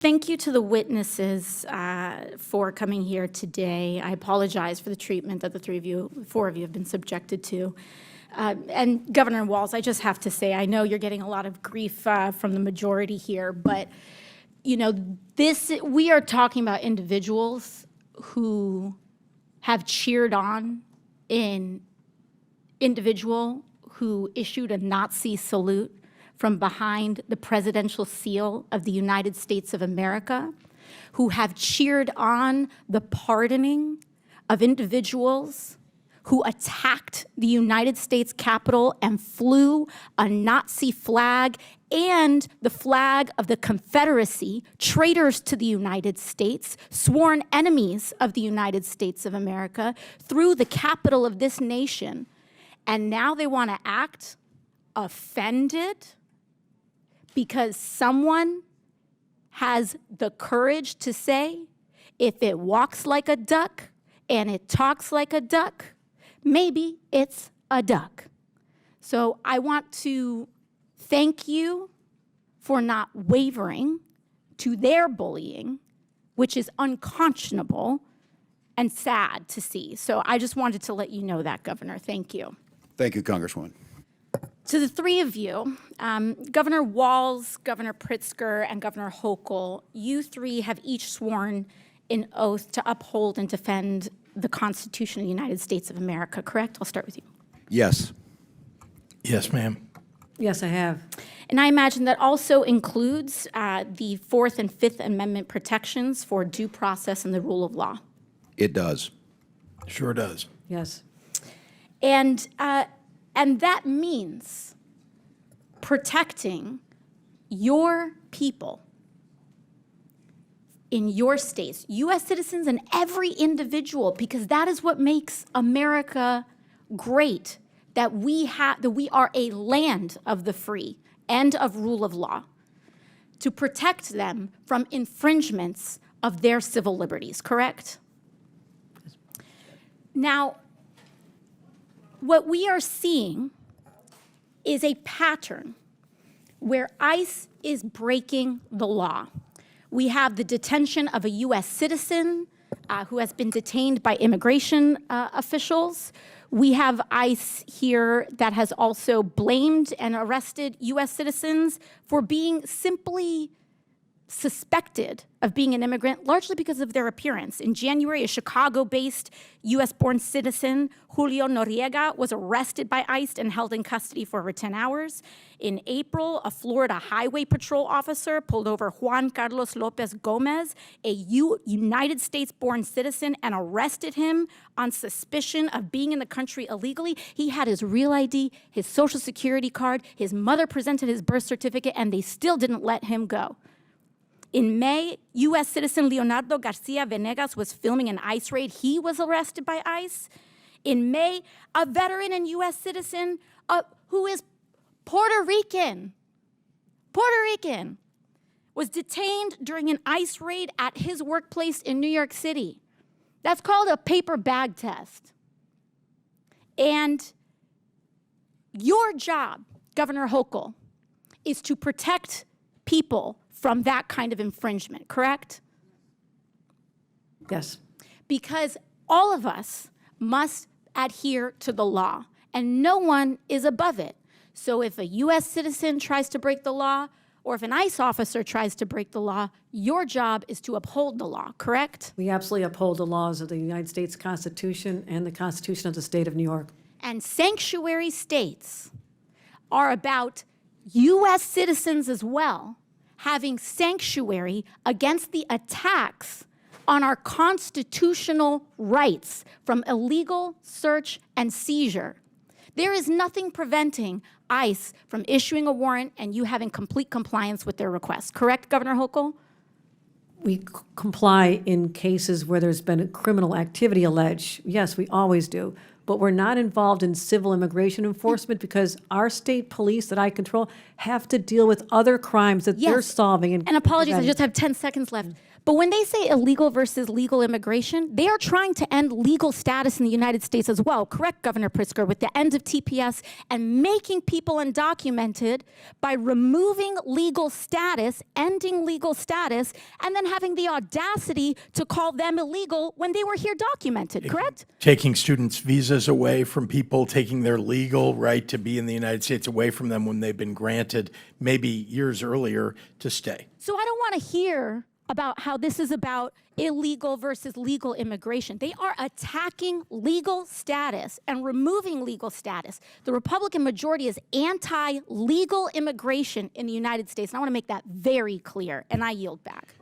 Thank you to the witnesses for coming here today. I apologize for the treatment that the four of you have been subjected to. And Governor Walz, I just have to say, I know you're getting a lot of grief from the majority here, but you know, we are talking about individuals who have cheered on an individual who issued a Nazi salute from behind the presidential seal of the United States of America, who have cheered on the pardoning of individuals who attacked the United States Capitol and flew a Nazi flag and the flag of the Confederacy, traitors to the United States, sworn enemies of the United States of America, through the capital of this nation. And now they want to act offended because someone has the courage to say, if it walks like a duck and it talks like a duck, maybe it's a duck. So I want to thank you for not wavering to their bullying, which is unconscionable and sad to see. So I just wanted to let you know that, Governor. Thank you. Thank you, Congresswoman. To the three of you, Governor Walz, Governor Pritzker, and Governor Hochul, you three have each sworn an oath to uphold and defend the Constitution of the United States of America, correct? I'll start with you. Yes. Yes, ma'am. Yes, I have. And I imagine that also includes the Fourth and Fifth Amendment protections for due process and the rule of law. It does. Sure does. Yes. And that means protecting your people in your states, U.S. citizens and every individual, because that is what makes America great, that we are a land of the free and of rule of law, to protect them from infringements of their civil liberties, correct? Now, what we are seeing is a pattern where ICE is breaking the law. We have the detention of a U.S. citizen who has been detained by immigration officials. We have ICE here that has also blamed and arrested U.S. citizens for being simply suspected of being an immigrant, largely because of their appearance. In January, a Chicago-based U.S.-born citizen, Julio Noriega, was arrested by ICE and held in custody for over 10 hours. In April, a Florida Highway Patrol officer pulled over Juan Carlos Lopez Gomez, a United States-born citizen, and arrested him on suspicion of being in the country illegally. He had his real ID, his Social Security card, his mother presented his birth certificate, and they still didn't let him go. In May, U.S. citizen Leonardo Garcia Venegas was filming an ICE raid. He was arrested by ICE. In May, a veteran and U.S. citizen who is Puerto Rican, was detained during an ICE raid at his workplace in New York City. That's called a paper bag test. And your job, Governor Hochul, is to protect people from that kind of infringement, correct? Yes. Because all of us must adhere to the law, and no one is above it. So if a U.S. citizen tries to break the law, or if an ICE officer tries to break the law, your job is to uphold the law, correct? We absolutely uphold the laws of the United States Constitution and the Constitution of the State of New York. And sanctuary states are about U.S. citizens as well, having sanctuary against the attacks on our constitutional rights from illegal search and seizure. There is nothing preventing ICE from issuing a warrant and you having complete compliance with their request. Correct, Governor Hochul? We comply in cases where there's been criminal activity alleged. Yes, we always do. But we're not involved in civil immigration enforcement because our state police that I control have to deal with other crimes that they're solving. And apologies, I just have 10 seconds left. But when they say illegal versus legal immigration, they are trying to end legal status in the United States as well. Correct, Governor Pritzker, with the end of TPS and making people undocumented by removing legal status, ending legal status, and then having the audacity to call them illegal when they were here documented, correct? Taking students' visas away from people, taking their legal right to be in the United States away from them when they've been granted maybe years earlier to stay. So I don't want to hear about how this is about illegal versus legal immigration. They are attacking legal status and removing legal status. The Republican majority is anti-legal immigration in the United States, and I want to make that very clear, and I yield back.